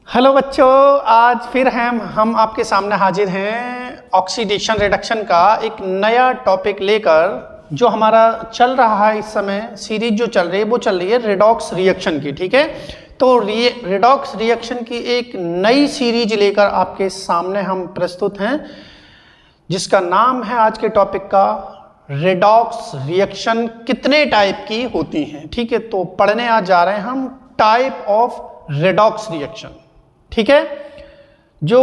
Hello बच्चों, आज फिर हम आपके सामने हाजिर हैं ऑक्सीडेशन रिडक्शन का एक नया टॉपिक लेकर। जो हमारा चल रहा है इस समय सीरीज जो चल रही है वो चल रही है रेडॉक्स रिएक्शन की। ठीक है, तो रेडॉक्स रिएक्शन की एक नई सीरीज लेकर आपके सामने हम प्रस्तुत हैं, जिसका नाम है आज के टॉपिक का रेडॉक्स रिएक्शन कितने टाइप की होती हैं। ठीक है, तो पढ़ने आज जा रहे हैं हम टाइप ऑफ रेडॉक्स रिएक्शन। ठीक है, जो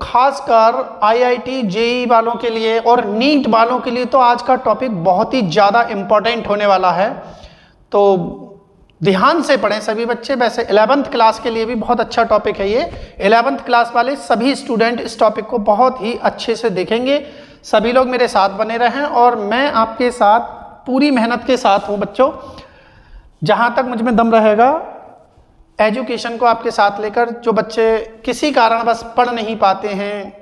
खासकर आईआईटी जेई वालों के लिए और नीट वालों के लिए तो आज का टॉपिक बहुत ही ज़्यादा इम्पोर्टेंट होने वाला है, तो ध्यान से पढ़ें सभी बच्चे। वैसे 11th क्लास के लिए भी बहुत अच्छा टॉपिक है ये। 11th क्लास वाले सभी स्टूडेंट इस टॉपिक को बहुत ही अच्छे से देखेंगे। सभी लोग मेरे साथ बने रहें और मैं आपके साथ पूरी मेहनत के साथ हूँ बच्चों। जहाँ तक मुझ में दम रहेगा एजुकेशन को आपके साथ लेकर, जो बच्चे किसी कारणवश पढ़ नहीं पाते हैं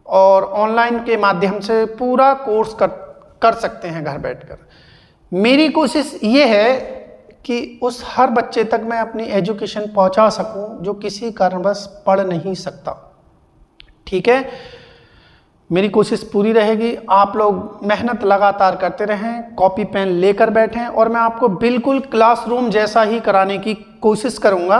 और ऑनलाइन के माध्यम से पूरा कोर्स कर सकते हैं घर बैठकर। मेरी कोशिश ये है कि उस हर बच्चे तक मैं अपनी एजुकेशन पहुंचा सकूं जो किसी कारणवश पढ़ नहीं सकता। ठीक है, मेरी कोशिश पूरी रहेगी। आप लोग मेहनत लगातार करते रहें, कॉपी पेन लेकर बैठें और मैं आपको बिल्कुल क्लासरूम जैसा ही कराने की कोशिश करूंगा।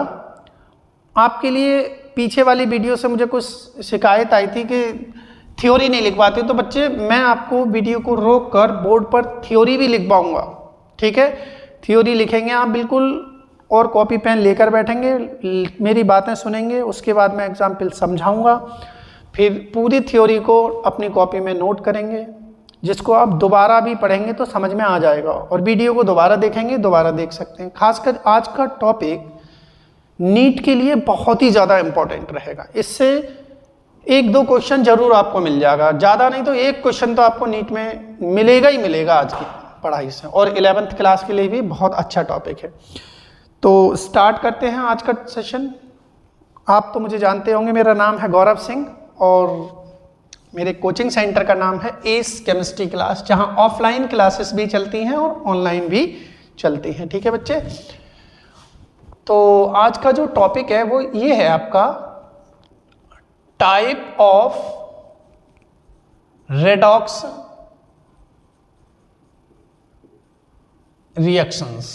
आपके लिए पीछे वाली वीडियो से मुझे कुछ शिकायत आई थी कि थ्योरी नहीं लिखवाते, तो बच्चे मैं आपको वीडियो को रोक कर बोर्ड पर थ्योरी भी लिखवाऊंगा। ठीक है, थ्योरी लिखेंगे आप बिल्कुल और कॉपी पेन लेकर बैठेंगे, मेरी बातें सुनेंगे, उसके बाद मैं एग्जाम्पल समझाऊंगा। फिर पूरी थ्योरी को अपनी कॉपी में नोट करेंगे, जिसको आप दोबारा भी पढ़ेंगे तो समझ में आ जाएगा, और वीडियो को दोबारा देखेंगे, दोबारा देख सकते हैं। खासकर आज का टॉपिक नीट के लिए बहुत ही ज़्यादा इम्पोर्टेंट रहेगा। इससे एक दो क्वेश्चन जरूर आपको मिल जाएगा, ज़्यादा नहीं तो एक क्वेश्चन तो आपको नीट में मिलेगा ही मिलेगा आज की पढ़ाई से, और 11th क्लास के लिए भी बहुत अच्छा टॉपिक है। तो स्टार्ट करते हैं आज का सेशन। आप तो मुझे जानते होंगे, मेरा नाम है गौरव सिंह और मेरे कोचिंग सेंटर का नाम है एस केमिस्ट्री क्लास, जहां ऑफलाइन क्लासेस भी चलती हैं और ऑनलाइन भी चलती हैं। ठीक है बच्चे, तो आज का जो टॉपिक है वो ये है आपका type of redox reactions.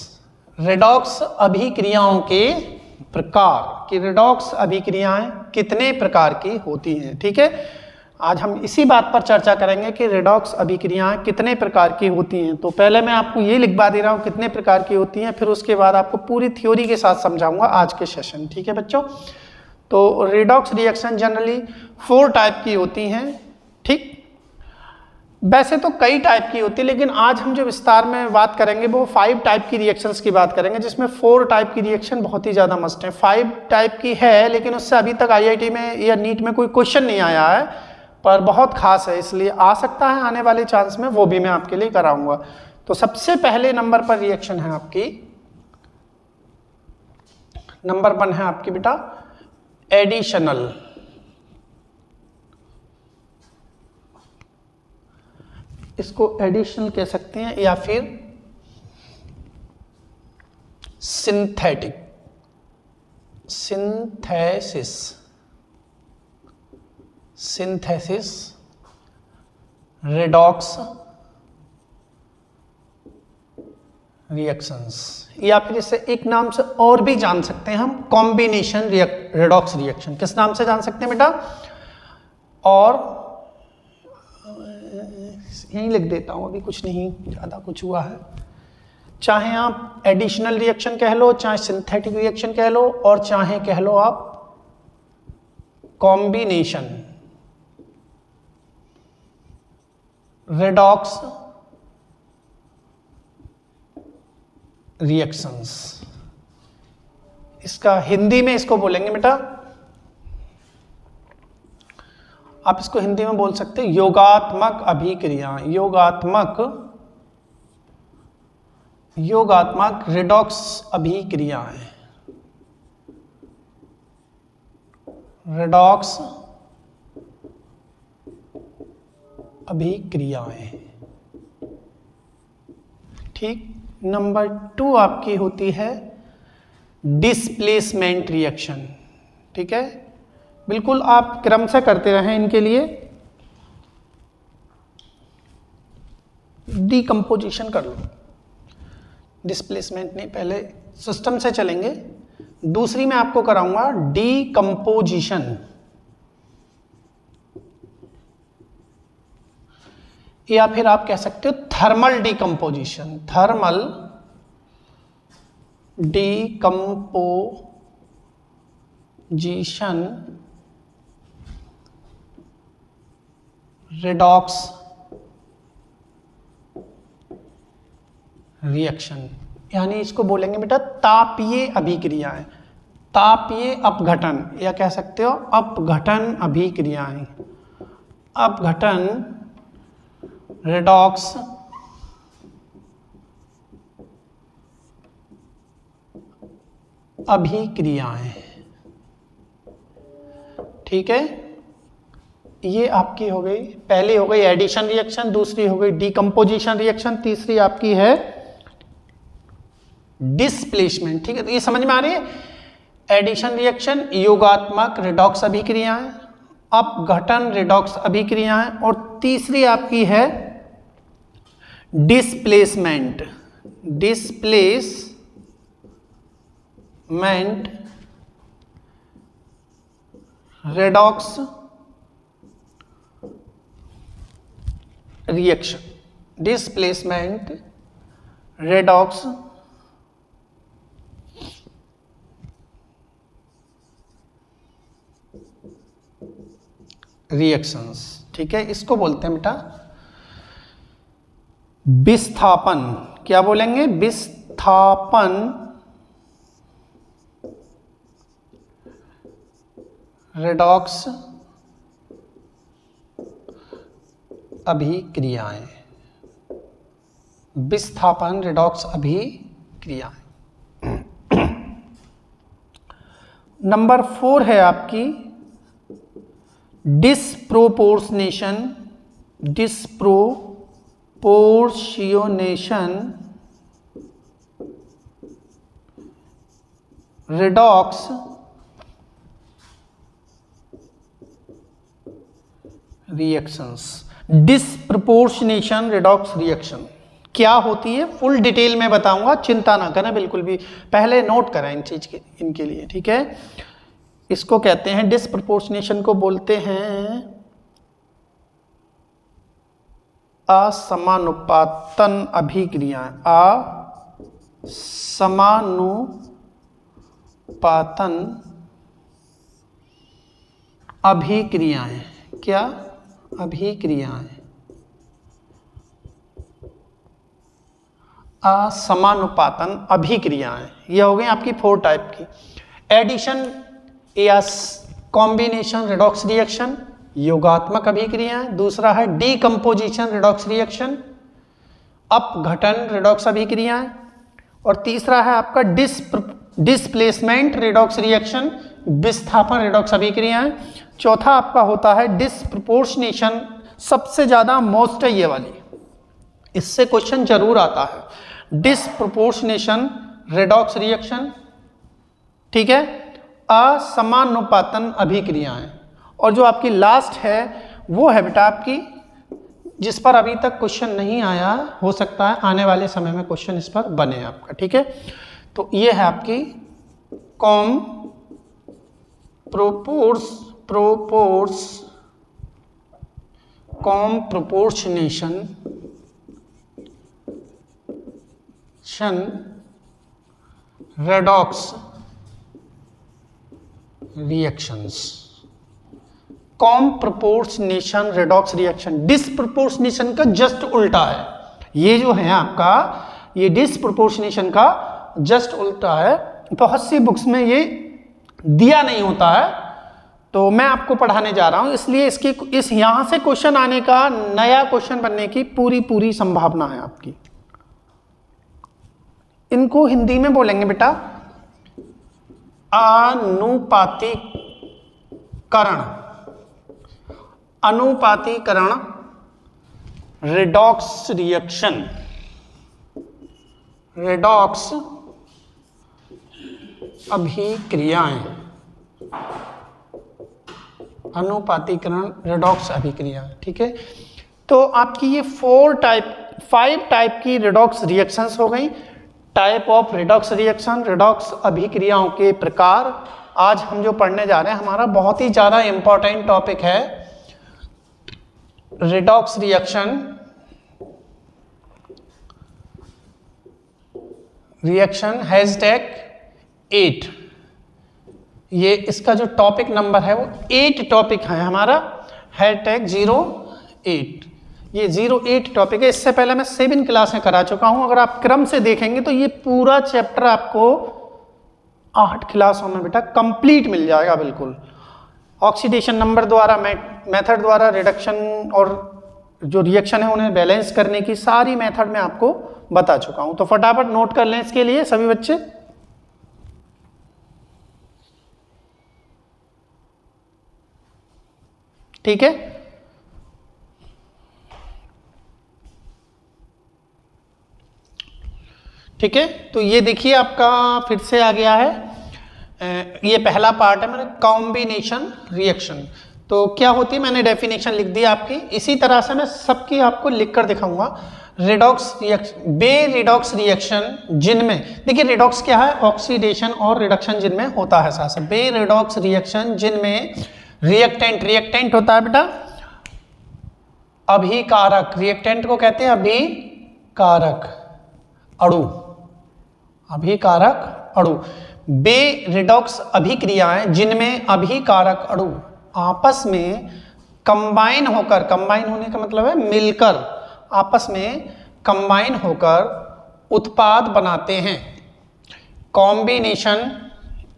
Redox अभिक्रियाओं के प्रकार कि रेडॉक्स अभिक्रियाएं कितने प्रकार की होती हैं। ठीक है, आज हम इसी बात पर चर्चा करेंगे कि रेडॉक्स अभिक्रियाएं कितने प्रकार की होती हैं। तो पहले मैं आपको ये लिखवा दे रहा हूँ कितने प्रकार की होती हैं, फिर उसके बाद आपको पूरी थ्योरी के साथ समझाऊंगा आज के सेशन। ठीक है बच्चों, तो रेडॉक्स रिएक्शन जनरली 4 टाइप की होती हैं। ठीक, वैसे तो कई टाइप की होती है, लेकिन आज हम जो विस्तार में बात करेंगे वो 5 टाइप की रिएक्शंस की बात करेंगे, जिसमें 4 टाइप की रिएक्शन बहुत ही ज़्यादा मस्ट है। 5 टाइप की है, लेकिन उससे अभी तक आईआईटी में या नीट में कोई क्वेश्चन नहीं आया है, पर बहुत खास है, इसलिए आ सकता है आने वाले चांस में, वो भी मैं आपके लिए कराऊंगा। तो सबसे पहले नंबर पर रिएक्शन है आपकी, नंबर 1 है आपकी बेटा एडिशनल। इसको एडिशनल कह सकते हैं या फिर सिंथेटिक, सिंथेसिस रेडॉक्स रिएक्शंस, या फिर इसे एक नाम से और भी जान सकते हैं हम, कॉम्बिनेशन रेडॉक्स रिएक्शन। किस नाम से जान सकते हैं बेटा? और यहीं लिख देता हूं, अभी कुछ नहीं ज़्यादा कुछ हुआ है। चाहे आप एडिशनल रिएक्शन कह लो, चाहे सिंथेटिक रिएक्शन कह लो, और चाहे कह लो आप कॉम्बिनेशन रेडॉक्स रिएक्शंस। इसका हिंदी में इसको बोलेंगे बेटा, आप इसको हिंदी में बोल सकते हैं योगात्मक अभिक्रिया, योगात्मक रेडॉक्स अभिक्रियाएं, रेडॉक्स अभिक्रियाएं। ठीक, नंबर 2 आपकी होती है डिस्प्लेसमेंट रिएक्शन। ठीक है, बिल्कुल आप क्रम से करते रहें इनके लिए। डीकम्पोजिशन कर लो, डिस्प्लेसमेंट नहीं, पहले सिस्टम से चलेंगे। दूसरी मैं आपको कराऊंगा डीकम्पोजिशन, या फिर आप कह सकते हो thermal decomposition. Thermal decomposition redox reaction, यानी इसको बोलेंगे बेटा तापीय अभिक्रियाएं, तापीय अपघटन, या कह सकते हो अपघटन अभिक्रियाएं। अपघटन रेडॉक्स अभिक्रियाएं, ठीक है। ये आपकी हो गई, पहली हो गई एडिशन रिएक्शन, दूसरी हो गई डीकम्पोजिशन रिएक्शन, तीसरी आपकी है डिस्प्लेसमेंट, ठीक है। तो ये समझ में आ रही है, एडिशन रिएक्शन योगात्मक रेडॉक्स अभिक्रियाएं, अपघटन रेडॉक्स अभिक्रियाएं, और तीसरी आपकी है displacement, displacement redox reaction, displacement redox reactions, ठीक है। इसको बोलते हैं बेटा विस्थापन, क्या बोलेंगे, विस्थापन रेडॉक्स अभिक्रियाएं, विस्थापन रेडॉक्स अभिक्रियाएं। नंबर 4 है आपकी disproportionation, disproportionation redox reactions. Disproportionation redox reaction क्या होती है फुल डिटेल में बताऊंगा, चिंता ना करें बिल्कुल भी, पहले नोट करें इन चीज के, इनके लिए, ठीक है। इसको कहते हैं, डिस्प्रोपोर्शनेशन को बोलते हैं असमानुपातन अभिक्रियाएं, असमानुपातन अभिक्रियाएं, क्या अभिक्रियाएं, असमानुपातन अभिक्रियाएं। यह हो गई आपकी 4 टाइप की। एडिशन या कॉम्बिनेशन रेडॉक्स रिएक्शन, योगात्मक अभिक्रियाएं। दूसरा है डीकम्पोजिशन रेडॉक्स रिएक्शन, अपघटन रेडॉक्स अभिक्रियाएं। और तीसरा है आपका डिस्प्लेसमेंट रेडॉक्स रिएक्शन, विस्थापन रेडॉक्स अभिक्रियाएं। चौथा आपका होता है डिस्प्रोपोर्शनेशन, सबसे ज्यादा मोस्ट है ये वाली, इससे क्वेश्चन जरूर आता है, डिस्प्रोपोर्शनेशन रेडॉक्स रिएक्शन, ठीक है, असमानुपातन अभिक्रियाएं। और जो आपकी लास्ट है वो है बेटा आपकी, जिस पर अभी तक क्वेश्चन नहीं आया, हो सकता है आने वाले समय में क्वेश्चन इस पर बने आपका, ठीक है। तो ये है आपकी comproportionation redox reactions. Comproportionation redox reaction disproportionation का जस्ट उल्टा है, ये जो है आपका, ये डिस्प्रोपोर्शनेशन का जस्ट उल्टा है। बहुत सी बुक्स में ये दिया नहीं होता है, तो मैं आपको पढ़ाने जा रहा हूं, इसलिए इस यहां से क्वेश्चन आने का, नया क्वेश्चन बनने की पूरी संभावना है आपकी। इनको हिंदी में बोलेंगे बेटा अनुपातीकरण रेडॉक्स रिएक्शन, रेडॉक्स अभिक्रियाएं। अनुपातीकरण रेडॉक्स अभिक्रिया। ठीक है, तो आपकी ये 5 टाइप की रेडॉक्स रिएक्शंस हो गई। Type of redox reaction, redox अभिक्रियाओं के प्रकार। आज हम जो पढ़ने जा रहे हैं हमारा बहुत ही ज़्यादा इंपॉर्टेंट टॉपिक है रेडॉक्स रिएक्शन, हैशटैग 8। ये इसका जो टॉपिक नंबर है वो 8 टॉपिक है हमारा, हैशटैग 08। ये 08 टॉपिक है। इससे पहले मैं 7 क्लासें करा चुका हूं। अगर आप क्रम से देखेंगे तो ये पूरा चैप्टर आपको 8 क्लासों में बेटा कंप्लीट मिल जाएगा बिल्कुल। ऑक्सीडेशन नंबर द्वारा, मेथड द्वारा रिडक्शन और जो रिएक्शन है उन्हें बैलेंस करने की सारी मेथड मैं आपको बता चुका हूं। तो फटाफट नोट कर लें इसके लिए सभी बच्चे। ठीक है, ठीक है, तो ये देखिए आपका फिर से आ गया है। ये पहला पार्ट है मेरा कॉम्बिनेशन रिएक्शन। तो क्या होती है, मैंने डेफिनेशन लिख दी आपकी। इसी तरह से मैं सबकी आपको लिख कर दिखाऊंगा। रेडॉक्स रिएक्शन, बे रेडॉक्स रिएक्शन जिनमें, देखिए रेडॉक्स क्या है, ऑक्सीडेशन और रिडक्शन जिनमें होता है साथ साथ। बे रेडॉक्स रिएक्शन जिनमें रिएक्टेंट होता है बेटा अभिकारक, रिएक्टेंट को कहते हैं अभिकारक अणु, अभिकारक अणु। बे रेडॉक्स अभिक्रियाएं जिनमें अभिकारक अणु आपस में कंबाइन होकर, कंबाइन होने का मतलब है मिलकर, आपस में कंबाइन होकर उत्पाद बनाते हैं। कॉम्बिनेशन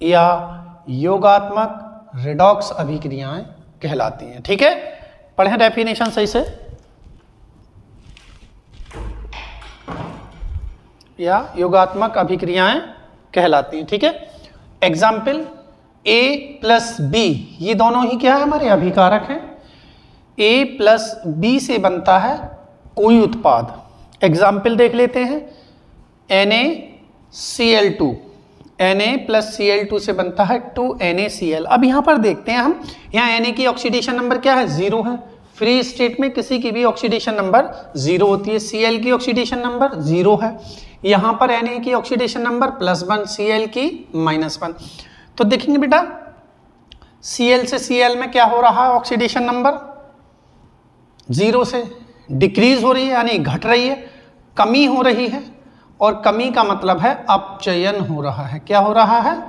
या योगात्मक रेडॉक्स अभिक्रियाएं कहलाती हैं। ठीक है, पढ़ें डेफिनेशन सही से। या योगात्मक अभिक्रियाएं कहलाती हैं। ठीक है, एग्जाम्पल A प्लस B, ये दोनों ही क्या है हमारे अभिकारक हैं। A प्लस B से बनता है कोई उत्पाद। एग्जाम्पल देख लेते हैं, NaCl2, Na प्लस Cl2 से बनता है 2NaCl। अब यहाँ पर देखते हैं हम, यहाँ Na की ऑक्सीडेशन नंबर क्या है, 0 है। फ्री स्टेट में किसी की भी ऑक्सीडेशन नंबर 0 होती है। Cl की ऑक्सीडेशन नंबर 0 है। यहाँ पर Na की ऑक्सीडेशन नंबर +1, Cl की -1। तो देखेंगे बेटा Cl से Cl में क्या हो रहा है, ऑक्सीडेशन नंबर 0 से डिक्रीज हो रही है, यानी घट रही है, कमी हो रही है। और कमी का मतलब है अपचयन हो रहा है। क्या हो रहा है,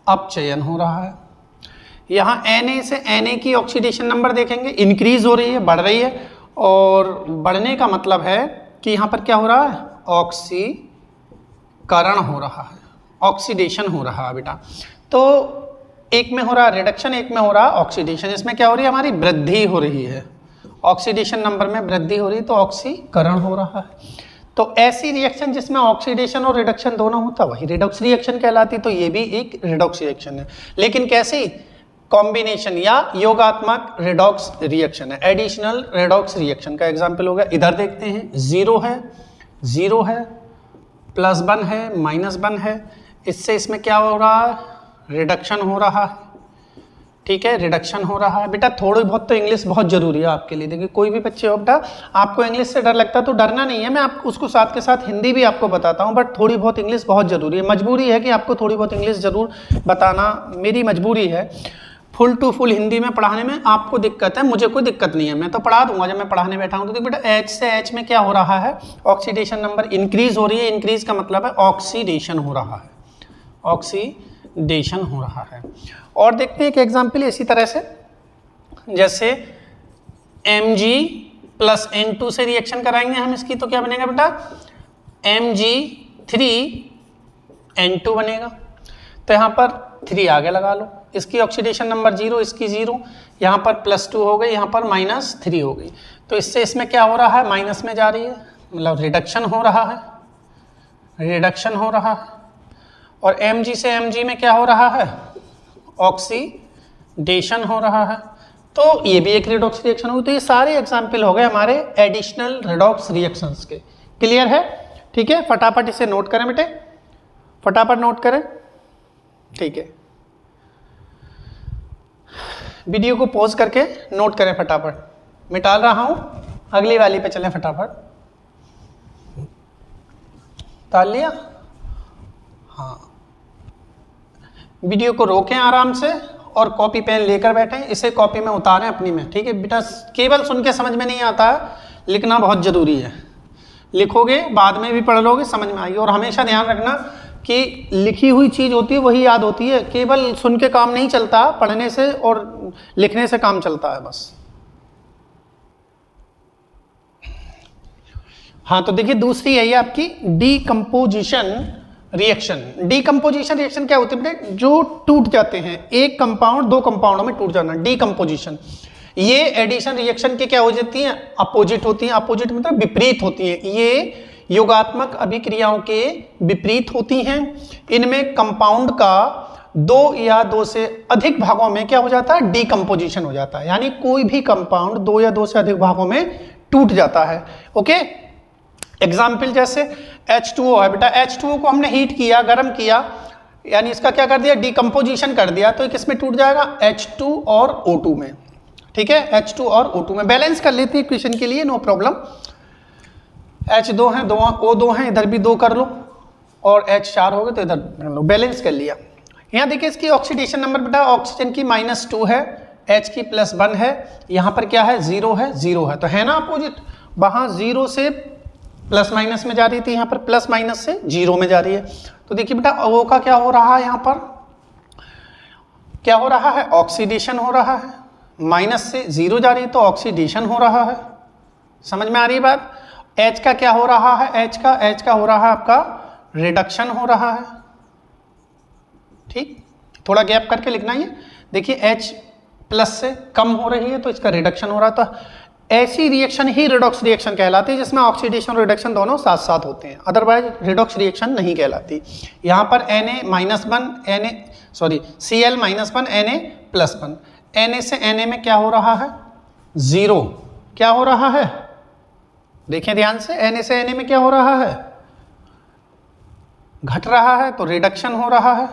अपचयन हो रहा है। यहाँ Na से Na की ऑक्सीडेशन नंबर देखेंगे इंक्रीज हो रही है, बढ़ रही है। और बढ़ने का मतलब है कि यहाँ पर क्या हो रहा है, ऑक्सीकरण हो रहा है, ऑक्सीडेशन हो रहा है बेटा। तो एक में हो रहा है रिडक्शन, एक में हो रहा है ऑक्सीडेशन। इसमें क्या हो रही है, हमारी वृद्धि हो रही है, ऑक्सीडेशन नंबर में वृद्धि हो रही है, तो ऑक्सीकरण हो रहा है। तो ऐसी रिएक्शन जिसमें ऑक्सीडेशन और रिडक्शन दोनों होता वही रेडॉक्स रिएक्शन कहलाती। तो ये भी एक रेडॉक्स रिएक्शन है, लेकिन कैसी, कॉम्बिनेशन या योगात्मक रेडॉक्स रिएक्शन है। एडिशनल रेडॉक्स रिएक्शन का एग्जाम्पल हो गया, इधर देखते हैं, 0 है, +1 है, -1 है। इससे इसमें क्या हो रहा है, रिडक्शन हो रहा है। ठीक है, रिडक्शन हो रहा है। बेटा थोड़ी बहुत तो इंग्लिश बहुत जरूरी है आपके लिए। देखिए कोई भी बच्चे हो बेटा, आपको इंग्लिश से डर लगता है तो डरना नहीं है, मैं आपको उसको साथ के साथ हिंदी भी आपको बताता हूँ, बट थोड़ी बहुत इंग्लिश बहुत जरूरी है। मजबूरी है कि आपको थोड़ी बहुत इंग्लिश जरूर बताना, मेरी मजबूरी है। फुल टू फुल हिंदी में पढ़ाने में आपको दिक्कत है, मुझे कोई दिक्कत नहीं है, मैं तो पढ़ा दूंगा जब मैं पढ़ाने बैठा हूँ। तो देखिए बेटा H से H में क्या हो रहा है, ऑक्सीडेशन नंबर इंक्रीज हो रही है। इंक्रीज का मतलब है ऑक्सीडेशन हो रहा है, ऑक्सीडेशन हो रहा है। और देखते हैं एक एग्जाम्पल इसी तरह से, जैसे Mg प्लस N2 से रिएक्शन कराएंगे हम इसकी, तो क्या बनेगा बेटा, Mg3N2 बनेगा। तो यहाँ पर 3 आगे लगा लो, इसकी ऑक्सीडेशन नंबर 0, इसकी 0, यहाँ पर +2 हो गई, यहाँ पर -3 हो गई। तो इससे इसमें क्या हो रहा है, माइनस में जा रही है, मतलब रिडक्शन हो रहा है, रिडक्शन हो रहा है। और Mg से Mg में क्या हो रहा है, ऑक्सीडेशन हो रहा है। तो ये भी एक रेडॉक्स रिएक्शन होगी। तो ये सारे एग्जाम्पल हो गए हमारे एडिशनल रेडॉक्स रिएक्शंस के। क्लियर है, ठीक है, फटाफट इसे नोट करें बेटे, फटाफट नोट करें। ठीक है, वीडियो को पॉज करके नोट करें फटाफट, मैं डाल रहा हूं, अगली वाली पे चलें फटाफट। डाल लिया? हाँ, वीडियो को रोकें आराम से और कॉपी पेन लेकर बैठें, इसे कॉपी में उतारें अपनी में, ठीक है बेटा। केवल सुन के समझ में नहीं आता है, लिखना बहुत ज़रूरी है। लिखोगे बाद में भी पढ़ लोगे, समझ में आएगी। और हमेशा ध्यान रखना कि लिखी हुई चीज़ होती है वही याद होती है, केवल सुन के काम नहीं चलता, पढ़ने से और लिखने से काम चलता है बस। हाँ, तो देखिए दूसरी है ये आपकी डीकम्पोजिशन रिएक्शन। डीकम्पोजिशन रिएक्शन क्या होती है बेटे? जो टूट जाते हैं, एक कंपाउंड दो कंपाउंडों में टूट जाना, डीकम्पोजिशन। ये एडिशन रिएक्शन की क्या हो जाती हैं? अपोजिट होती हैं। अपोजिट मतलब विपरीत होती हैं। ये योगात्मक अभिक्रियाओं के विपरीत होती हैं। इनमें कंपाउंड का दो या दो से अधिक भागों में क्या हो जाता है? डीकम्पोजिशन हो जाता है, यानी कोई भी कंपाउंड दो या दो से अधिक भागों में टूट जाता है। ओके, एग्जाम्पल जैसे H2O है बेटा, H2O को हमने हीट किया, गर्म किया, यानी इसका क्या कर दिया? डीकम्पोजिशन कर दिया, तो किस में टूट जाएगा? H2 और O2 में, ठीक है, H2 और O2 में। बैलेंस कर लेते हैं इक्वेशन के लिए, नो प्रॉब्लम। H2 है, दो O2 है, इधर भी दो कर लो, और H4 हो गए तो इधर कर लो, बैलेंस कर लिया। यहाँ देखिए इसकी ऑक्सीडेशन नंबर बेटा, ऑक्सीजन की -2 है, H की +1 है, यहाँ पर क्या है? 0 है, 0 है, तो है ना अपोजिट। वहाँ 0 से प्लस माइनस में जा रही थी, यहाँ पर प्लस माइनस से 0 में जा रही है। तो देखिए बेटा O का क्या हो रहा है? यहाँ पर क्या हो रहा है? ऑक्सीडेशन हो रहा है। माइनस से 0 जा रही है तो ऑक्सीडेशन हो रहा है। समझ में आ रही है बात? H का क्या हो रहा है? H का हो रहा है आपका रिडक्शन हो रहा है। ठीक, थोड़ा गैप करके लिखना है। देखिए H प्लस से कम हो रही है तो इसका रिडक्शन हो रहा था। ऐसी रिएक्शन ही रिडॉक्स रिएक्शन कहलाती है जिसमें ऑक्सीडेशन और रिडक्शन दोनों साथ साथ होते हैं, अदरवाइज रिडॉक्स रिएक्शन नहीं कहलाती। यहाँ पर Cl -1 Na+1, Na से Na में क्या हो रहा है? 0। क्या हो रहा है? देखें ध्यान से, Na से Na में क्या हो रहा है? घट रहा है, तो रिडक्शन हो रहा है।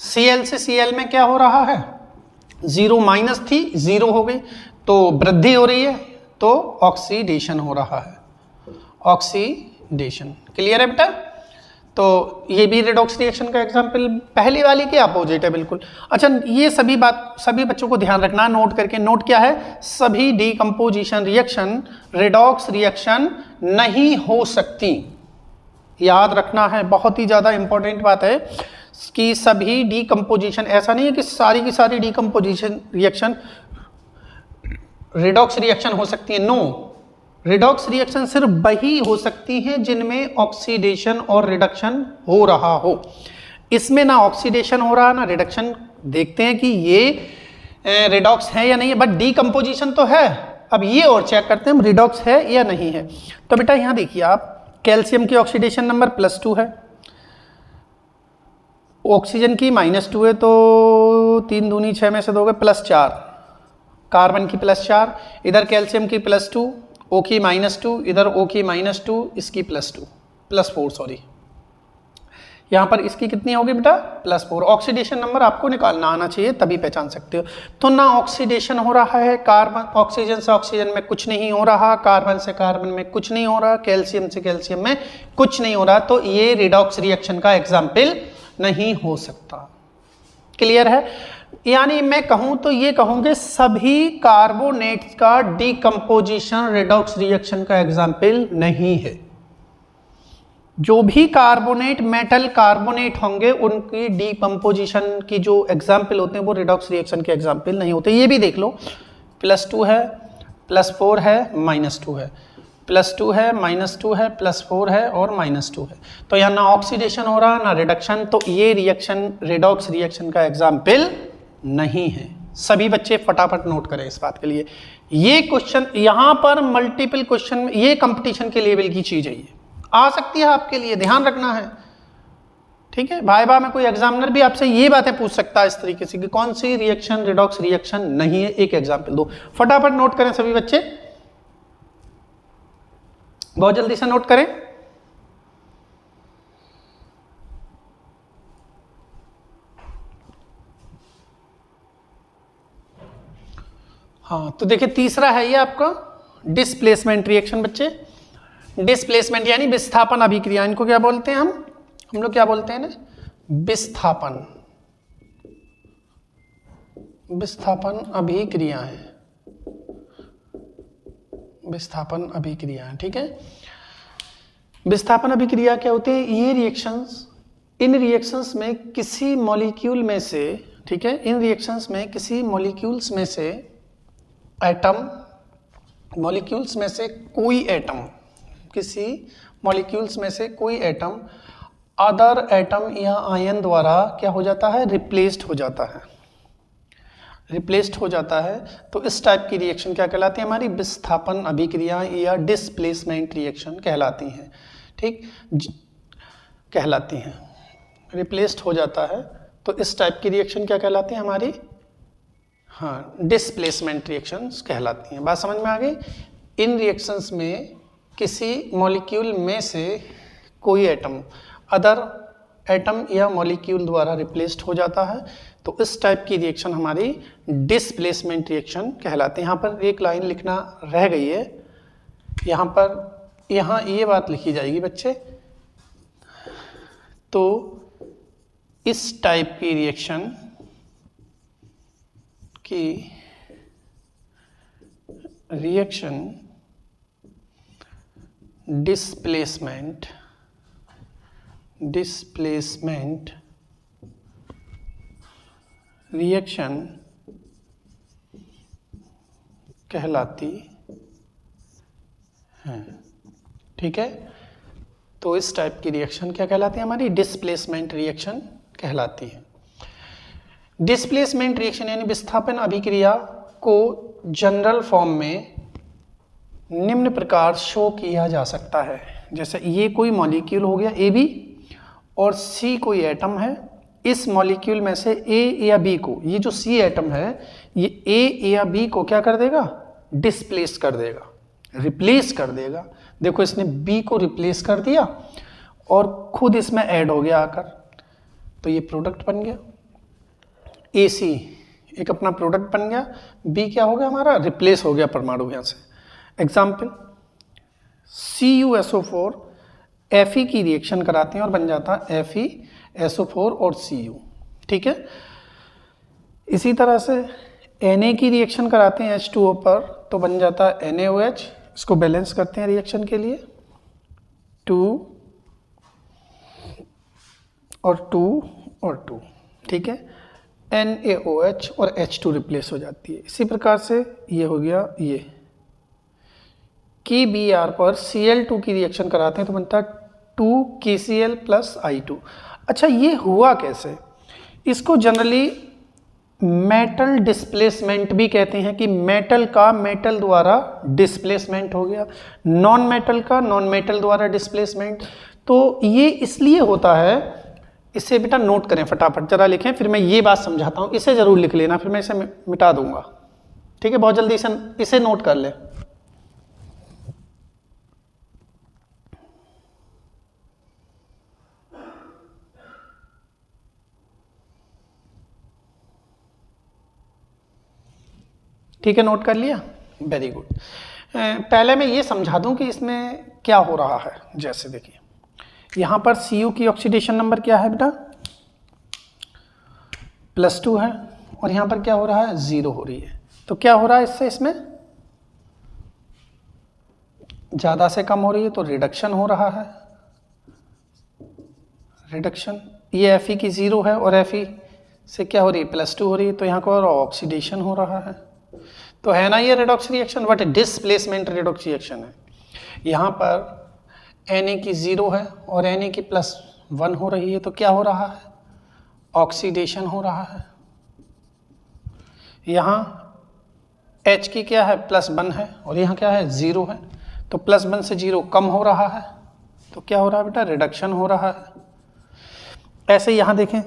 Cl से Cl में क्या हो रहा है? 0 माइनस थी, 0 हो गई, तो वृद्धि हो रही है, तो ऑक्सीडेशन हो रहा है। ऑक्सीडेशन क्लियर है बेटा? तो ये भी रेडॉक्स रिएक्शन का एग्जांपल पहली वाली के अपोजिट है बिल्कुल। अच्छा, ये सभी बच्चों को ध्यान रखना, नोट करके। नोट क्या है? सभी डीकम्पोजिशन रिएक्शन रेडॉक्स रिएक्शन नहीं हो सकती। याद रखना है, बहुत ही ज़्यादा इंपॉर्टेंट बात है कि सभी डीकम्पोजिशन, ऐसा नहीं है कि सारी की सारी डीकम्पोजिशन रिएक्शन रिडॉक्स रिएक्शन हो सकती है। नो, रिडॉक्स रिएक्शन सिर्फ वही हो सकती हैं जिनमें ऑक्सीडेशन और रिडक्शन हो रहा हो। इसमें ना ऑक्सीडेशन हो रहा ना रिडक्शन। देखते हैं कि ये रिडॉक्स है या नहीं है, बट डीकम्पोजिशन तो है। अब ये और चेक करते हैं हम रिडॉक्स है या नहीं है। तो बेटा यहाँ देखिए आप, कैल्शियम की ऑक्सीडेशन नंबर +2 है, ऑक्सीजन की -2 है, तो 3 दूनी 6 में से 2 गए, +4, कार्बन की +4, इधर कैल्शियम की +2, O की -2, इधर O की -2, इसकी +4 सॉरी। यहाँ पर इसकी कितनी होगी बेटा? +4। ऑक्सीडेशन नंबर आपको निकालना आना चाहिए, तभी पहचान सकते हो। तो ना ऑक्सीडेशन हो रहा है, कार्बन ऑक्सीजन से ऑक्सीजन में कुछ नहीं हो रहा, कार्बन से कार्बन में कुछ नहीं हो रहा, कैल्शियम से कैल्शियम में कुछ नहीं हो रहा, तो ये रिडॉक्स रिएक्शन का एग्जाम्पल नहीं हो सकता। क्लियर है? यानी मैं कहूं तो ये कहूंगे सभी कार्बोनेट्स का डीकम्पोजिशन रिडॉक्स रिएक्शन का एग्जाम्पल नहीं है। जो भी कार्बोनेट, मेटल कार्बोनेट होंगे, उनकी डीकम्पोजिशन की जो एग्जाम्पल होते हैं वो रिडॉक्स रिएक्शन के एग्जाम्पल नहीं होते। ये भी देख लो, +2 है, +4 है, -2 है, +2 है, -2 है, +4 है और -2 है। तो यहाँ ना ऑक्सीडेशन हो रहा ना रिडक्शन, तो ये रिएक्शन रिडॉक्स रिएक्शन का एग्जाम्पल नहीं है। सभी बच्चे फटाफट नोट करें इस बात के लिए। ये क्वेश्चन यहाँ पर मल्टीपल क्वेश्चन, ये कंपटीशन के लेवल की चीज है, ये आ सकती है आपके लिए, ध्यान रखना है। ठीक है, भाई में कोई एग्जामिनर भी आपसे ये बातें पूछ सकता है इस तरीके से कि कौन सी रिएक्शन रिडॉक्स रिएक्शन नहीं है, एक एग्जाम्पल दो। फटाफट नोट करें सभी बच्चे, बहुत जल्दी से नोट करें। हाँ, तो देखिए तीसरा है ये आपका डिस्प्लेसमेंट रिएक्शन बच्चे। डिस्प्लेसमेंट यानी विस्थापन अभिक्रिया, इनको क्या बोलते हैं हम लोग क्या बोलते हैं ना, विस्थापन, विस्थापन अभिक्रिया है, विस्थापन अभिक्रिया, ठीक है। विस्थापन अभिक्रिया क्या होते हैं, ये रिएक्शंस, इन रिएक्शंस में किसी मॉलिक्यूल में से, ठीक है, इन रिएक्शंस में किसी मॉलिक्यूल्स में से एटम, मॉलिक्यूल्स में से कोई एटम, किसी मॉलिक्यूल्स में से कोई एटम अदर एटम या आयन द्वारा क्या हो जाता है, रिप्लेस्ड हो जाता है, रिप्लेस्ड हो जाता है। तो इस टाइप की रिएक्शन क्या कहलाती है, हमारी विस्थापन अभिक्रिया या डिस्प्लेसमेंट रिएक्शन कहलाती हैं, ठीक, कहलाती हैं। रिप्लेस्ड हो जाता है तो इस टाइप की रिएक्शन क्या कहलाती है हमारी, हाँ, डिस्प्लेसमेंट रिएक्शंस कहलाती हैं। बात समझ में आ गई। इन रिएक्शंस में किसी मॉलिक्यूल में से कोई एटम अदर एटम या मॉलिक्यूल द्वारा रिप्लेस्ड हो जाता है, तो इस टाइप की रिएक्शन हमारी डिस्प्लेसमेंट रिएक्शन कहलाती है। यहाँ पर एक लाइन लिखना रह गई है, यहाँ पर, यहाँ ये बात लिखी जाएगी बच्चे, तो इस टाइप की रिएक्शन की रिएक्शन डिस्प्लेसमेंट रिएक्शन कहलाती है, ठीक है। तो इस टाइप की रिएक्शन क्या कहलाती है हमारी, डिस्प्लेसमेंट रिएक्शन कहलाती है। डिस्प्लेसमेंट रिएक्शन यानी विस्थापन अभिक्रिया को जनरल फॉर्म में निम्न प्रकार शो किया जा सकता है। जैसे ये कोई मॉलिक्यूल हो गया ए बी और सी कोई एटम है, इस मॉलिक्यूल में से ए या बी को, ये जो सी एटम है ये ए या बी को क्या कर देगा, डिस्प्लेस कर देगा, रिप्लेस कर देगा। देखो इसने बी को रिप्लेस कर दिया और खुद इसमें ऐड हो गया आकर, तो ये प्रोडक्ट बन गया। ए सी एक अपना प्रोडक्ट बन गया, बी क्या हो गया हमारा, रिप्लेस हो गया परमाणु यहाँ से। एग्जाम्पल CuSO4 Fe की रिएक्शन कराते हैं और बन जाता है FeSO4 और Cu, ठीक है। इसी तरह से Na की रिएक्शन कराते हैं H2O पर तो बन जाता है NaOH। इसको बैलेंस करते हैं रिएक्शन के लिए, 2 और 2 और 2, ठीक है। NaOH और H2 रिप्लेस हो जाती है। इसी प्रकार से ये हो गया, ये KBr पर Cl2 की रिएक्शन कराते हैं तो बनता है 2KCl प्लस I2। अच्छा ये हुआ कैसे, इसको जनरली मेटल डिस्प्लेसमेंट भी कहते हैं कि मेटल का मेटल द्वारा डिस्प्लेसमेंट हो गया, नॉन मेटल का नॉन मेटल द्वारा डिस्प्लेसमेंट। तो ये इसलिए होता है, इसे बेटा नोट करें फटाफट, जरा लिखें, फिर मैं ये बात समझाता हूँ, इसे ज़रूर लिख लेना, फिर मैं इसे मिटा दूंगा, ठीक है। बहुत जल्दी इसे नोट कर ले। ठीक है, नोट कर लिया, वेरी गुड। पहले मैं ये समझा दूं कि इसमें क्या हो रहा है। जैसे देखिए यहाँ पर Cu की ऑक्सीडेशन नंबर क्या है बेटा, +2 है, और यहाँ पर क्या हो रहा है, 0 हो रही है। तो क्या हो रहा है इससे, इसमें ज़्यादा से कम हो रही है तो रिडक्शन हो रहा है, रिडक्शन। ये Fe की 0 है और Fe से क्या हो रही है, +2 हो रही है, तो यहाँ को ऑक्सीडेशन हो रहा है। तो है ना ये redox reaction, but displacement redox reaction है। यहाँ पर Na की 0 है और Na की +1 हो रही है, तो क्या हो रहा है, ऑक्सीडेशन हो रहा है। यहाँ H की क्या है, +1 है और यहाँ क्या है, 0 है, तो +1 से 0 कम हो रहा है, तो क्या हो रहा है बेटा, रिडक्शन हो रहा है। ऐसे यहाँ देखें,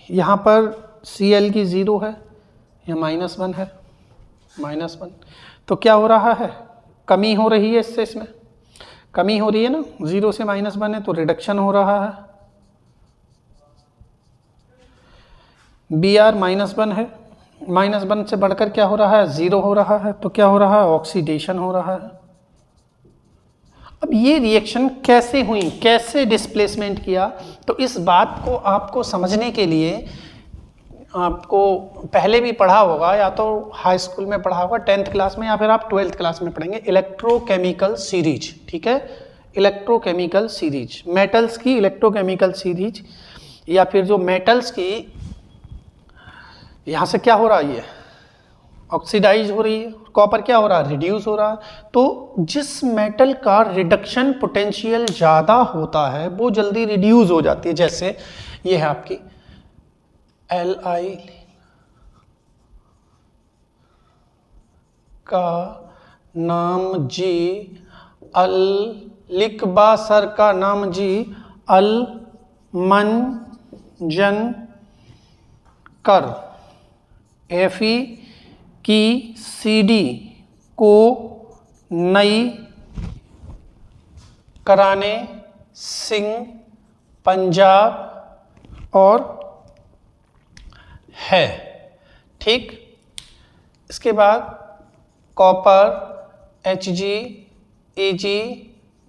यहाँ पर Cl की 0 है, यहाँ -1 है, -1, तो क्या हो रहा है, कमी हो रही है, इससे इसमें कमी हो रही है ना, 0 से -1 है तो रिडक्शन हो रहा है। Br -1 है, -1 से बढ़कर क्या हो रहा है, 0 हो रहा है। तो क्या हो रहा है, ऑक्सीडेशन हो रहा है। अब ये रिएक्शन कैसे हुई, कैसे डिस्प्लेसमेंट किया, तो इस बात को आपको समझने के लिए आपको पहले भी पढ़ा होगा, या तो हाई स्कूल में पढ़ा होगा 10th क्लास में, या फिर आप 12th क्लास में पढ़ेंगे, इलेक्ट्रोकेमिकल सीरीज। ठीक है, इलेक्ट्रोकेमिकल सीरीज, मेटल्स की इलेक्ट्रोकेमिकल सीरीज, या फिर जो मेटल्स की यहाँ से क्या हो रहा है, ये ऑक्सीडाइज हो रही है, कॉपर क्या हो रहा है, रिड्यूस हो रहा है। तो जिस मेटल का रिडक्शन पोटेंशियल ज़्यादा होता है वो जल्दी रिड्यूस हो जाती है। जैसे ये है आपकी Li का नाम जी, अल लिकबा सर का नाम जी, अल मन जन कर, Fe की CD को नई कराने सिंह पंजाब और है। ठीक, इसके बाद कॉपर Hg Ag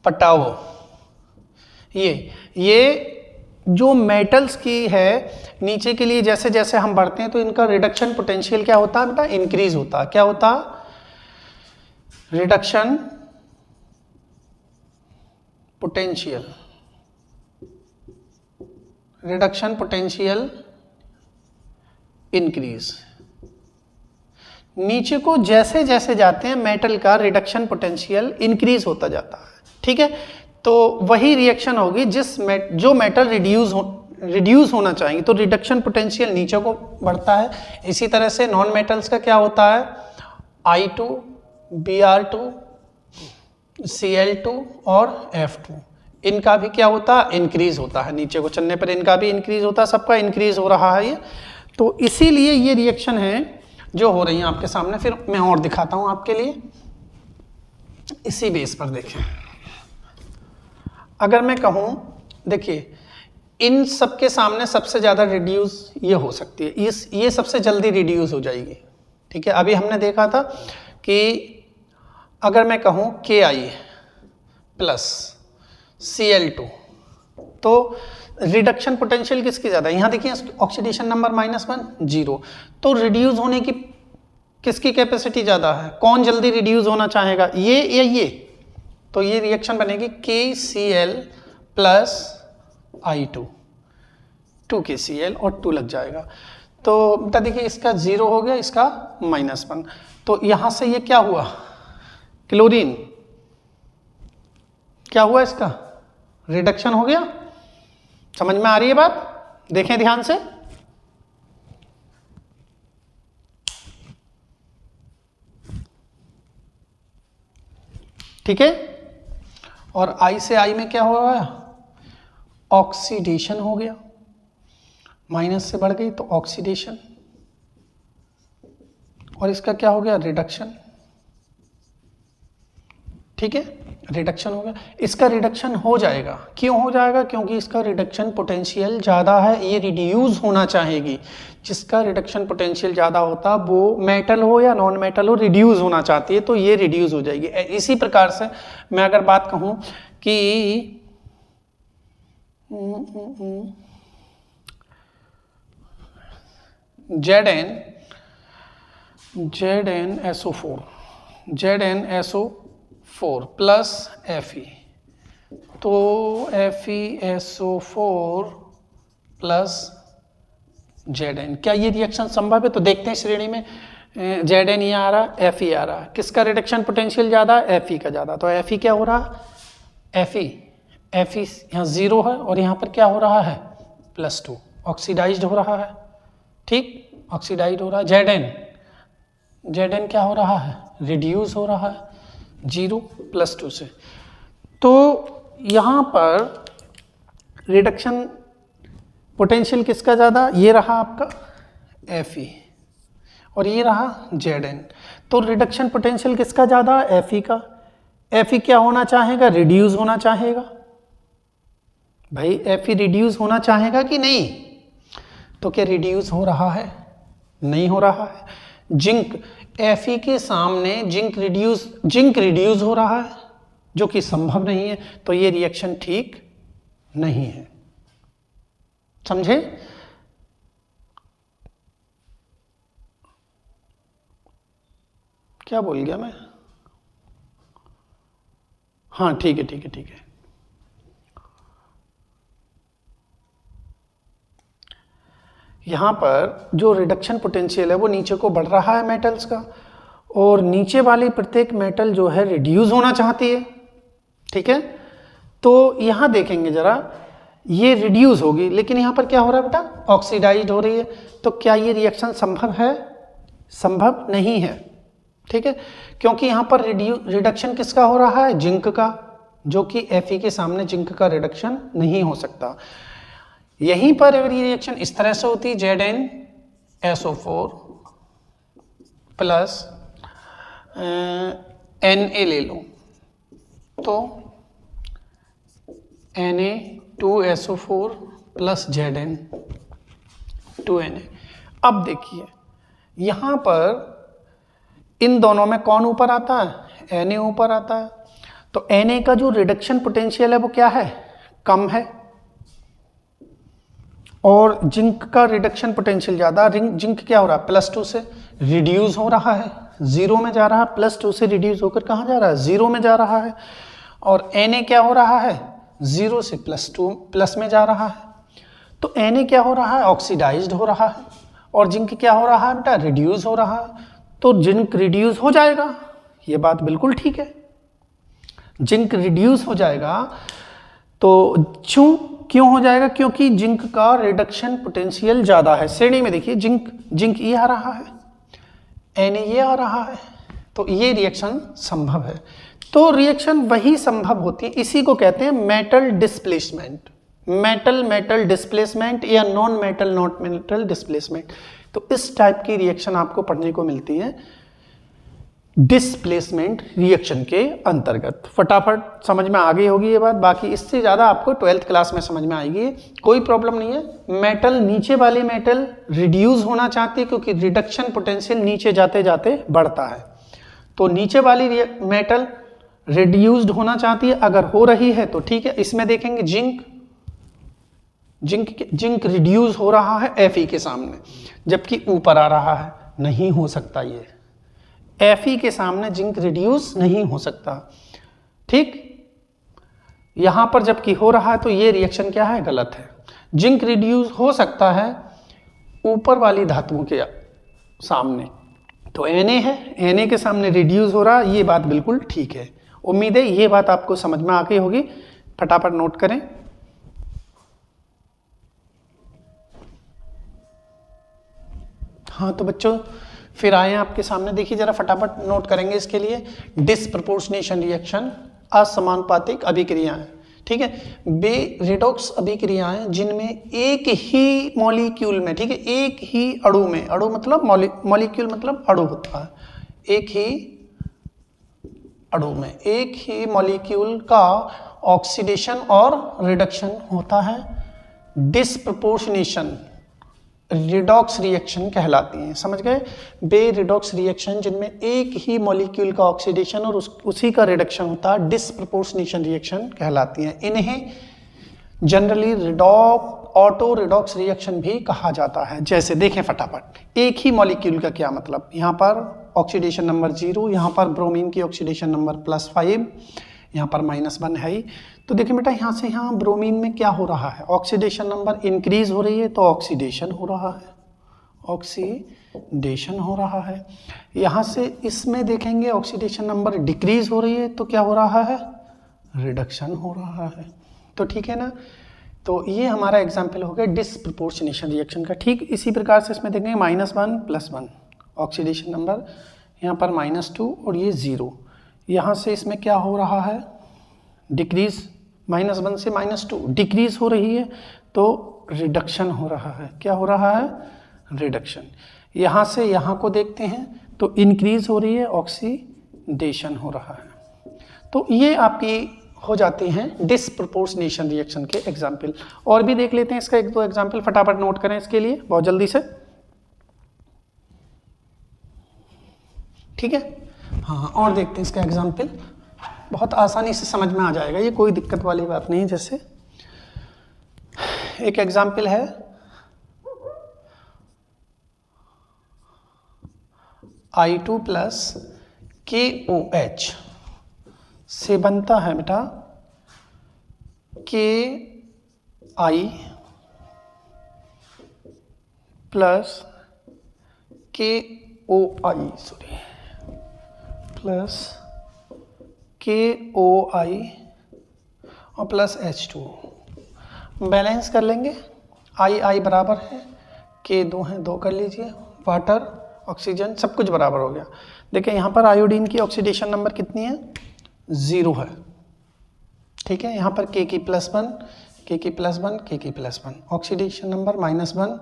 पटाओ। ये जो मेटल्स की है नीचे के लिए जैसे जैसे हम बढ़ते हैं तो इनका रिडक्शन पोटेंशियल क्या होता है बेटा, इंक्रीज होता है। क्या होता, reduction potential, reduction potential increase. नीचे को जैसे जैसे जाते हैं मेटल का रिडक्शन पोटेंशियल इंक्रीज होता जाता है। ठीक है, तो वही रिएक्शन होगी जो मेटल रिड्यूस होना चाहिए तो रिडक्शन पोटेंशियल नीचे को बढ़ता है। इसी तरह से नॉन मेटल्स का क्या होता है, I2 Br2 Cl2 और F2, इनका भी क्या होता है, इंक्रीज होता है। नीचे को चलने पर इनका भी इंक्रीज होता है, सबका इंक्रीज हो रहा है ये। तो इसीलिए ये रिएक्शन है जो हो रही है आपके सामने। फिर मैं और दिखाता हूं आपके लिए, इसी बेस पर देखें। अगर मैं कहूं, देखिए इन सब के सामने सबसे ज़्यादा रिड्यूस ये हो सकती है, ये सबसे जल्दी रिड्यूस हो जाएगी। ठीक है, अभी हमने देखा था कि अगर मैं कहूं Ki प्लस Cl2 तो रिडक्शन पोटेंशियल किसकी ज़्यादा है, यहाँ देखिए ऑक्सीडेशन नंबर -1 0, तो रिड्यूस होने की किसकी कैपेसिटी ज़्यादा है, कौन जल्दी रिड्यूस होना चाहेगा, ये या ये। तो ये रिएक्शन बनेगी KCl प्लस I2, 2 KCl और 2 लग जाएगा। तो बेटा देखिए इसका 0 हो गया, इसका -1, तो यहाँ से ये क्या हुआ, क्लोरीन क्या हुआ, इसका रिडक्शन हो गया। समझ में आ रही है बात, देखें ध्यान से। ठीक है, और I से I में क्या हुआ, ऑक्सीडेशन हो गया, माइनस से बढ़ गई तो ऑक्सीडेशन, और इसका क्या हो गया, रिडक्शन। ठीक है, रिडक्शन हो गया। इसका रिडक्शन हो जाएगा, क्यों हो जाएगा, क्योंकि इसका रिडक्शन पोटेंशियल ज़्यादा है, ये रिड्यूस होना चाहेगी। जिसका रिडक्शन पोटेंशियल ज़्यादा होता वो मेटल हो या नॉन मेटल हो, रिड्यूस होना चाहती है, तो ये रिड्यूस हो जाएगी। इसी प्रकार से मैं अगर बात कहूँ कि ZnSO4 प्लस Fe, तो FeSO4 प्लस Zn, क्या ये रिएक्शन संभव है? तो देखते हैं श्रेणी में Zn ये आ रहा, Fe आ रहा, किसका रिडक्शन पोटेंशियल ज़्यादा, Fe का ज़्यादा। तो Fe क्या हो रहा, Fe यहाँ 0 है और यहाँ पर क्या हो रहा है, +2, ऑक्सीडाइज्ड हो रहा है। ठीक, ऑक्सीडाइज हो रहा है। Zn क्या हो रहा है, रिड्यूस हो रहा है 0 + 2 से। तो यहाँ पर रिडक्शन पोटेंशियल किसका ज़्यादा, ये रहा आपका Fe और ये रहा Zn। तो रिडक्शन पोटेंशियल किसका ज़्यादा, Fe का। Fe क्या होना चाहेगा, रिड्यूस होना चाहेगा। भाई Fe रिड्यूस होना चाहेगा कि नहीं, तो क्या रिड्यूस हो रहा है, नहीं हो रहा है। जिंक Fe के सामने जिंक रिड्यूस हो रहा है, जो कि संभव नहीं है, तो ये रिएक्शन ठीक नहीं है। समझे? क्या बोल गया मैं? हाँ ठीक है ठीक है ठीक है। यहाँ पर जो रिडक्शन पोटेंशियल है वो नीचे को बढ़ रहा है मेटल्स का, और नीचे वाली प्रत्येक मेटल जो है रिड्यूस होना चाहती है। ठीक है, तो यहाँ देखेंगे जरा, ये रिड्यूस होगी, लेकिन यहाँ पर क्या हो रहा है बेटा? ऑक्सीडाइज्ड हो रही है। तो क्या ये रिएक्शन संभव है? संभव नहीं है। ठीक है, क्योंकि यहाँ पर रिडक्शन किसका हो रहा है? जिंक का, जो कि Fe के सामने जिंक का रिडक्शन नहीं हो सकता। यहीं पर अगर ये रिएक्शन इस तरह से होती, ZnSO4 प्लस Na ले लो, तो Na2SO4 प्लस Zn2Na। अब देखिए यहाँ पर इन दोनों में कौन ऊपर आता है? Na ऊपर आता है। तो Na का जो रिडक्शन पोटेंशियल है वो क्या है? कम है, और जिंक का रिडक्शन पोटेंशियल ज़्यादा। जिंक क्या हो रहा है? +2 से रिड्यूस हो रहा है, 0 में जा रहा है। +2 से रिड्यूस होकर कहाँ जा रहा है? 0 में जा रहा है। और Na क्या हो रहा है? 0 से +2 प्लस में जा रहा है। तो Na क्या हो रहा है? ऑक्सीडाइज्ड हो रहा है। और जिंक क्या हो रहा है बेटा? रिड्यूस हो रहा है। तो जिंक रिड्यूस हो जाएगा, ये बात बिल्कुल ठीक है। जिंक रिड्यूस हो जाएगा, तो क्यों हो जाएगा? क्योंकि जिंक का रिडक्शन पोटेंशियल ज़्यादा है। श्रेणी में देखिए, जिंक ये आ रहा है, Na ये आ रहा है, तो ये रिएक्शन संभव है। तो रिएक्शन वही संभव होती है, इसी को कहते हैं मेटल डिस्प्लेसमेंट। मेटल डिस्प्लेसमेंट या नॉन मेटल डिस्प्लेसमेंट। तो इस टाइप की रिएक्शन आपको पढ़ने को मिलती है डिस्प्लेसमेंट रिएक्शन के अंतर्गत। फटाफट समझ में आ गई होगी ये बात, बाकी इससे ज़्यादा आपको 12th क्लास में समझ में आएगी, कोई प्रॉब्लम नहीं है। मेटल, नीचे वाली मेटल रिड्यूस होना चाहती है, क्योंकि रिडक्शन पोटेंशियल नीचे जाते जाते बढ़ता है। तो नीचे वाली मेटल रिड्यूस्ड होना चाहती है, अगर हो रही है तो ठीक है। इसमें देखेंगे जिंक रिड्यूस हो रहा है Fe के सामने, जबकि ऊपर आ रहा है, नहीं हो सकता। ये Fe के सामने जिंक रिड्यूस नहीं हो सकता। ठीक, यहां पर जबकि हो रहा है, तो ये रिएक्शन क्या है? गलत है। जिंक रिड्यूस हो सकता है ऊपर वाली धातुओं के सामने, तो Na है, Na के सामने रिड्यूस हो रहा है, ये बात बिल्कुल ठीक है। उम्मीद है ये बात आपको समझ में आ गई होगी। फटाफट नोट करें। हाँ तो बच्चों फिर आए आपके सामने, देखिए जरा फटाफट नोट करेंगे इसके लिए। डिसप्रपोर्शनेशन रिएक्शन, असमानुपातिक अभिक्रियाएं। ठीक है, बे रिडॉक्स अभिक्रियाएं जिनमें एक ही मॉलिक्यूल में, ठीक है, एक ही अणु में, अणु मतलब मॉलिक्यूल मतलब अणु होता है, एक ही अणु में एक ही मॉलिक्यूल का ऑक्सीडेशन और रिडक्शन होता है, डिसप्रपोर्शनेशन रिडॉक्स रिएक्शन कहलाती हैं। समझ गए? बे रिडॉक्स रिएक्शन जिनमें एक ही मॉलिक्यूल का ऑक्सीडेशन और उसी का रिडक्शन होता है, डिसप्रपोर्शनेशन रिएक्शन कहलाती हैं। इन्हें जनरली ऑटो रिडॉक्स रिएक्शन भी कहा जाता है। जैसे देखें फटाफट, एक ही मॉलिक्यूल का क्या मतलब, यहाँ पर ऑक्सीडेशन नंबर 0, यहाँ पर ब्रोमीन की ऑक्सीडेशन नंबर +5, यहाँ पर -1 है ही। तो देखिए बेटा, यहाँ से यहाँ ब्रोमीन में क्या हो रहा है? ऑक्सीडेशन नंबर इंक्रीज हो रही है, तो ऑक्सीडेशन हो रहा है, ऑक्सीडेशन हो रहा है। यहाँ से इसमें देखेंगे ऑक्सीडेशन नंबर डिक्रीज हो रही है, तो क्या हो रहा है? रिडक्शन हो रहा है। तो ठीक है ना? तो ये हमारा एग्जाम्पल हो गया डिसप्रपोर्शनेशन रिएक्शन का। ठीक इसी प्रकार से इसमें देखेंगे -1 +1 ऑक्सीडेशन नंबर, यहाँ पर -2 और ये 0। यहाँ से इसमें क्या हो रहा है? डिक्रीज, -1 से -2 डिक्रीज हो रही है, तो रिडक्शन हो रहा है। क्या हो रहा है? रिडक्शन। यहाँ से यहाँ को देखते हैं तो इंक्रीज हो रही है, ऑक्सीडेशन हो रहा है। तो ये आपकी हो जाते हैं डिसप्रपोर्शनेशन रिएक्शन के एग्जाम्पल। और भी देख लेते हैं इसका 1-2 एग्जाम्पल, फटाफट नोट करें इसके लिए बहुत जल्दी से। ठीक है। हाँ, और देखते हैं इसका एग्जाम्पल, बहुत आसानी से समझ में आ जाएगा, ये कोई दिक्कत वाली बात नहीं है। जैसे एक एग्जाम्पल है, I2 प्लस KOH से बनता है बेटा KI plus KOI plus KOI और प्लस H2। बैलेंस कर लेंगे, I बराबर है, K 2 है, 2 कर लीजिए, वाटर ऑक्सीजन सब कुछ बराबर हो गया। देखिए यहाँ पर आयोडीन की ऑक्सीडेशन नंबर कितनी है, 0 है, ठीक है। यहाँ पर K की +1, K की +1, K की +1, ऑक्सीडेशन नंबर -1।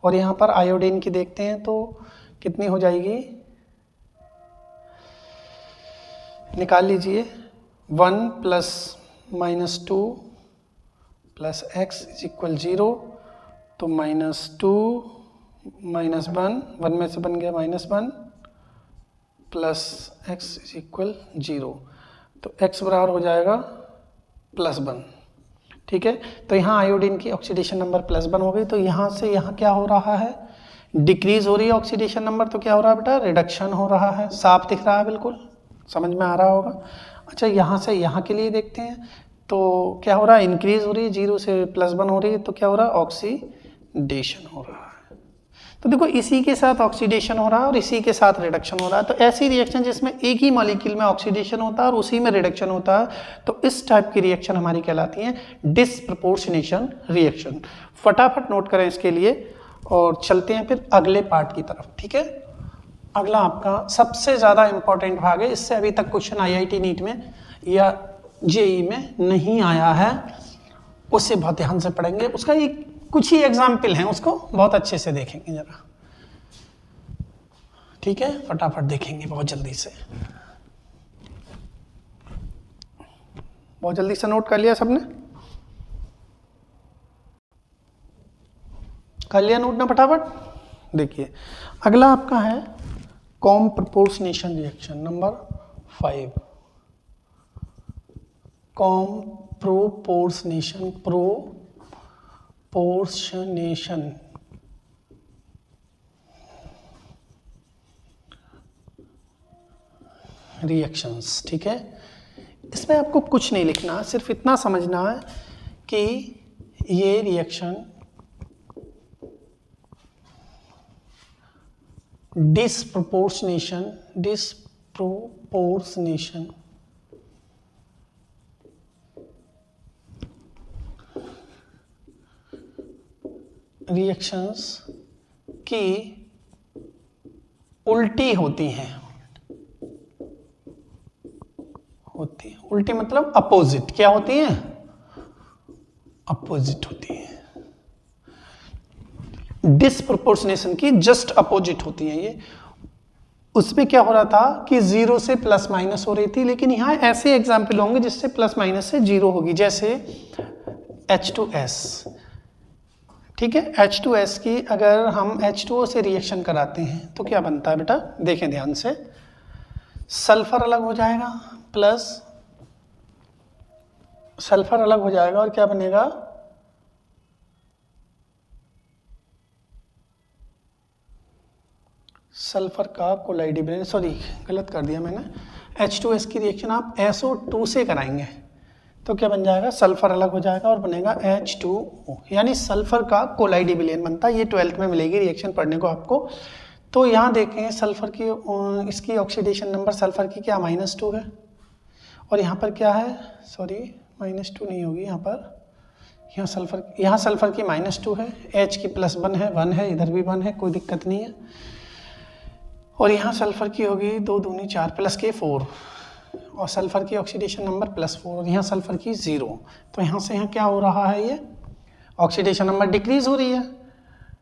और यहाँ पर आयोडीन की देखते हैं तो कितनी हो जाएगी, निकाल लीजिए, 1 + -2 + x = 0, तो -2 -1, 1 में से बन गया -1 + x = 0, तो x बराबर हो जाएगा +1, ठीक है। तो यहाँ आयोडीन की ऑक्सीडेशन नंबर +1 हो गई, तो यहाँ से यहाँ क्या हो रहा है, डिक्रीज हो रही है ऑक्सीडेशन नंबर, तो क्या हो रहा है बेटा, रिडक्शन हो रहा है, साफ दिख रहा है, बिल्कुल समझ में आ रहा होगा। अच्छा, यहाँ से यहाँ के लिए देखते हैं तो क्या हो रहा है, इंक्रीज हो रही है, 0 से +1 हो रही है, तो क्या हो रहा है, ऑक्सीडेशन हो रहा है। तो देखो इसी के साथ ऑक्सीडेशन हो रहा है और इसी के साथ रिडक्शन हो रहा है, तो ऐसी रिएक्शन जिसमें एक ही मॉलिक्यूल में ऑक्सीडेशन होता है और उसी में रिडक्शन होता है, तो इस टाइप की रिएक्शन हमारी कहलाती है डिसप्रपोर्शनेशन रिएक्शन। फटाफट नोट करें इसके लिए और चलते हैं फिर अगले पार्ट की तरफ, ठीक है। अगला आपका सबसे ज़्यादा इंपॉर्टेंट भाग है, इससे अभी तक क्वेश्चन IIT नीट में या JEE में नहीं आया है, उससे बहुत ध्यान से पढ़ेंगे, उसका एक कुछ ही एग्जाम्पल हैं, उसको बहुत अच्छे से देखेंगे जरा, ठीक है। फटाफट देखेंगे बहुत जल्दी से, बहुत जल्दी से नोट कर लिया सबने, कर लिया नोट ना फटाफट। देखिए अगला आपका है कॉम्प्रोपोर्शनेशन रिएक्शन नंबर 5, कॉम्प्रोपोर्शनेशन रिएक्शंस, ठीक है। इसमें आपको कुछ नहीं लिखना, सिर्फ इतना समझना है कि ये रिएक्शन डिसप्रोपोर्शनेशन रिएक्शंस की उल्टी होती हैं, उल्टी मतलब अपोजिट, क्या होती हैं, अपोजिट होती है। डिसप्रोपोर्शनेशन की जस्ट अपोजिट होती है ये। उसमें क्या हो रहा था कि 0 से + हो रही थी, लेकिन यहाँ ऐसे एग्जाम्पल होंगे जिससे +- से 0 होगी, जैसे H2S, ठीक है। H2S की अगर हम H2O से रिएक्शन कराते हैं तो क्या बनता है बेटा, देखें ध्यान से, सल्फर अलग हो जाएगा प्लस सल्फर अलग हो जाएगा और क्या बनेगा, सल्फर का कोलाइड बनेगा, सॉरी गलत कर दिया मैंने, H2S की रिएक्शन आप SO2 से कराएंगे तो क्या बन जाएगा, सल्फर अलग हो जाएगा और बनेगा H2O, यानी सल्फर का कोलाइडिबिलियन बनता है। ये 12th में मिलेगी रिएक्शन पढ़ने को आपको। तो यहाँ देखें सल्फर की इसकी ऑक्सीडेशन नंबर सल्फर की क्या -2 है, और यहाँ पर क्या है, सॉरी -2 नहीं होगी यहाँ पर, यहाँ सल्फर की -2 है, H की +1 है, 1 है, इधर भी 1 है, कोई दिक्कत नहीं है। और यहाँ सल्फर की होगी 2 दूनी 4 + के 4, और सल्फर की ऑक्सीडेशन नंबर +4, और यहाँ सल्फर की 0। तो यहाँ से यहाँ क्या हो रहा है, ये ऑक्सीडेशन नंबर डिक्रीज हो रही है,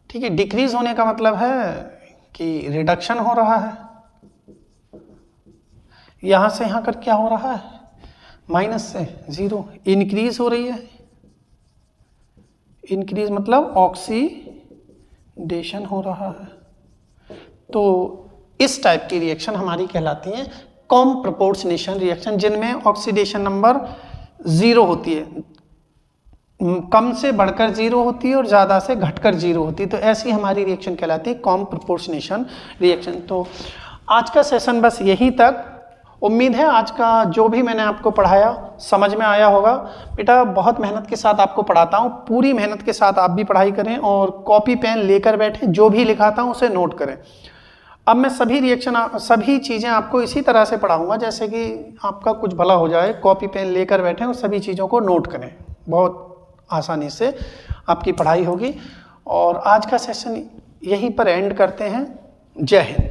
ठीक है। डिक्रीज होने का मतलब है कि रिडक्शन हो रहा है। यहाँ से यहाँ कर क्या हो रहा है, -0 से 0, इंक्रीज हो रही है, इंक्रीज मतलब ऑक्सीडेशन हो रहा है। तो इस टाइप की रिएक्शन हमारी कहलाती हैं कम प्रोपोर्शनेशन रिएक्शन, जिनमें ऑक्सीडेशन नंबर 0 होती है, कम से बढ़कर 0 होती है और ज़्यादा से घटकर 0 होती है। तो ऐसी हमारी रिएक्शन कहलाती है कम प्रोपोर्शनेशन रिएक्शन। तो आज का सेशन बस यहीं तक। उम्मीद है आज का जो भी मैंने आपको पढ़ाया समझ में आया होगा। बेटा बहुत मेहनत के साथ आपको पढ़ाता हूँ, पूरी मेहनत के साथ आप भी पढ़ाई करें और कॉपी पेन लेकर बैठें, जो भी लिखाता हूँ उसे नोट करें। अब मैं सभी रिएक्शन सभी चीज़ें आपको इसी तरह से पढ़ाऊँगा जैसे कि आपका कुछ भला हो जाए। कॉपी पेन लेकर बैठें और सभी चीज़ों को नोट करें, बहुत आसानी से आपकी पढ़ाई होगी। और आज का सेशन यहीं पर एंड करते हैं। जय हिंद।